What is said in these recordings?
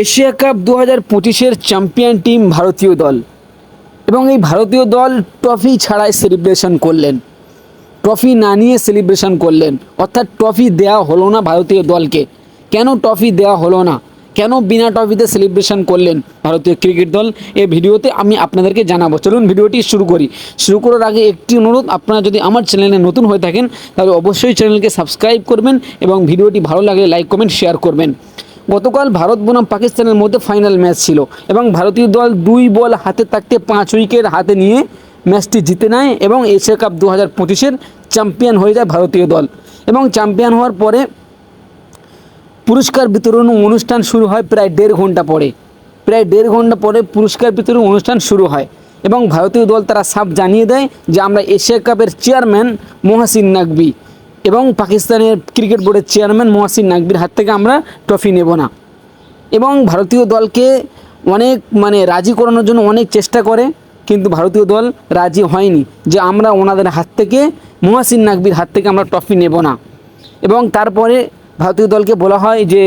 Asia cup 2025-এর champion team ভারতীয় দল এবং এই ভারতীয় দল ট্রফি ছাড়াই সেলিব্রেশন করলেন। ট্রফি না নিয়ে সেলিব্রেশন করলেন, অর্থাৎ ট্রফি দেওয়া হলো না ভারতীয় দলকে। কেন ট্রফি দেওয়া হলো না, কেন বিনা ট্রফিতে সেলিব্রেশন করলেন ভারতীয় ক্রিকেট দল, এই ভিডিওতে আমি আপনাদেরকে জানাবো। চলুন ভিডিওটি শুরু করি। শুরু করার আগে একটি অনুরোধ, আপনারা যদি আমার চ্যানেলে নতুন হয়ে থাকেন তাহলে অবশ্যই চ্যানেলকে সাবস্ক্রাইব করবেন এবং ভিডিওটি ভালো লাগলে লাইক কমেন্ট শেয়ার করবেন। গতকাল ভারত বনাম পাকিস্তানের মধ্যে ফাইনাল ম্যাচ ছিল এবং ভারতীয় দল 2 বল হাতে থাকতে 5 উইকেট হাতে নিয়ে ম্যাচটি জিতে নেয় এবং এশিয়া কাপ 2025-এর চ্যাম্পিয়ন হয়ে যায় ভারতীয় দল। এবং চ্যাম্পিয়ন হওয়ার পরে পুরস্কার বিতরণ অনুষ্ঠান শুরু হয় প্রায় 1.5 ঘন্টা পরে। পুরস্কার বিতরণ অনুষ্ঠান শুরু হয় এবং ভারতীয় দল তারা সাফ জানিয়ে দেয় যে আমরা এশিয়া কাপের চেয়ারম্যান মহসিন নাকভি এবং পাকিস্তানের ক্রিকেট বোর্ডের চেয়ারম্যান মহসিন নাকভির হাত থেকে আমরা ট্রফি নেব না। এবং ভারতীয় দলকে অনেক রাজি করানোর জন্য অনেক চেষ্টা করে, কিন্তু ভারতীয় দল রাজি হয়নি যে আমরা ওনাদের হাত থেকে, মহসিন নাকভির হাত থেকে আমরা ট্রফি নেব না। এবং তারপরে ভারতীয় দলকে বলা হয় যে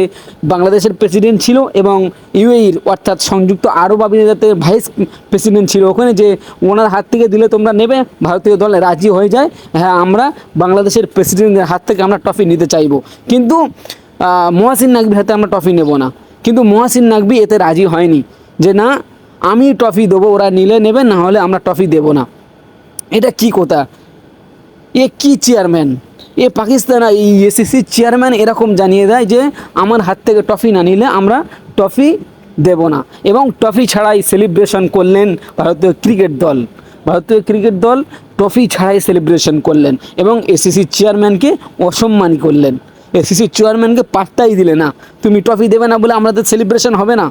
বাংলাদেশের প্রেসিডেন্ট ছিল এবং ইউএইর অর্থাৎ সংযুক্ত আরব আমিরাতের ভাইস প্রেসিডেন্ট ছিল ওখানে, যে ওনার হাত থেকে দিলে তোমরা নেবে। ভারতীয় দল রাজি হয়ে যায়, হ্যাঁ আমরা বাংলাদেশের প্রেসিডেন্টের হাত থেকে আমরা ট্রফি নিতে চাইব, কিন্তু মহসিন নাকভির হাতে আমরা ট্রফি নেব না। কিন্তু মহসিন নাকভি এতে রাজি হয়নি যে না, আমি ট্রফি দেবো, ওরা নিলে নেবে, না হলে আমরা ট্রফি দেব না। এটা কি কথা? এ কি চেয়ারম্যান? এ পাকিস্তান এসিসির চেয়ারম্যান এরকম জানিয়ে দেয় যে আমার হাত থেকে ট্রফি না নিলে আমরা ট্রফি দেব না। এবং ট্রফি ছাড়াই সেলিব্রেশন করলেন ভারতীয় ক্রিকেট দল ট্রফি ছাড়াই সেলিব্রেশন করলেন এবং এসিসির চেয়ারম্যানকে অসম্মান করলেন। এসিসির চেয়ারম্যানকে পাত্তাই দিলে না, তুমি ট্রফি দেবে না বলে আমাদের সেলিব্রেশন হবে না,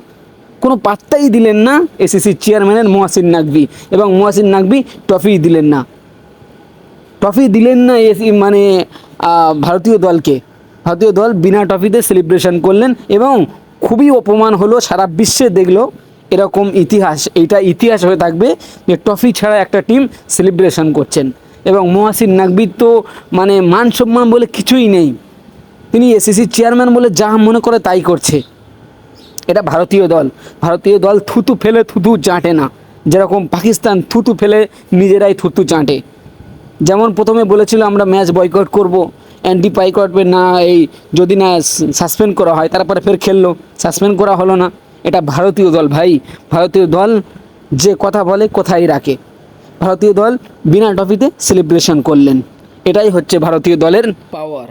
কোনো পাত্তাই দিলেন না এসিসির চেয়ারম্যানের মহসিন নাকভি। এবং মহসিন নাকভি ট্রফি দিলেন না ভারতীয় দল বিনা ট্রফিতে সেলিব্রেশন করলেন এবং খুবই অপমান হলো, সারা বিশ্বে দেখলো এরকম ইতিহাস, এইটা ইতিহাস হয়ে থাকবে যে ট্রফি ছাড়া একটা টিম সেলিব্রেশন করছেন। এবং মহসিন নাকভির তো মান সম্মান বলে কিছুই নেই, তিনি এসিসির চেয়ারম্যান বলে যা মনে করে তাই করছে। এটা ভারতীয় দল থুতু ফেলে থুতু চাটে না, যেরকম পাকিস্তান থুতু ফেলে নিজেরাই থুতু চাটে। যেমন প্রথমে বলেছিল আমরা ম্যাচ বয়কট করব, অ্যান্টি বয়কট না, এই যদি না সাসপেন্ড করা হয়, তারপরে ফের খেললো, সাসপেন্ড করা হলো না। এটা ভারতীয় দল ভাই, ভারতীয় দল যে কথা বলে কোথায় রাখে। ভারতীয় দল বিনা ট্রফিতে সেলিব্রেশন করলেন, এটাই হচ্ছে ভারতীয় দলের পাওয়ার।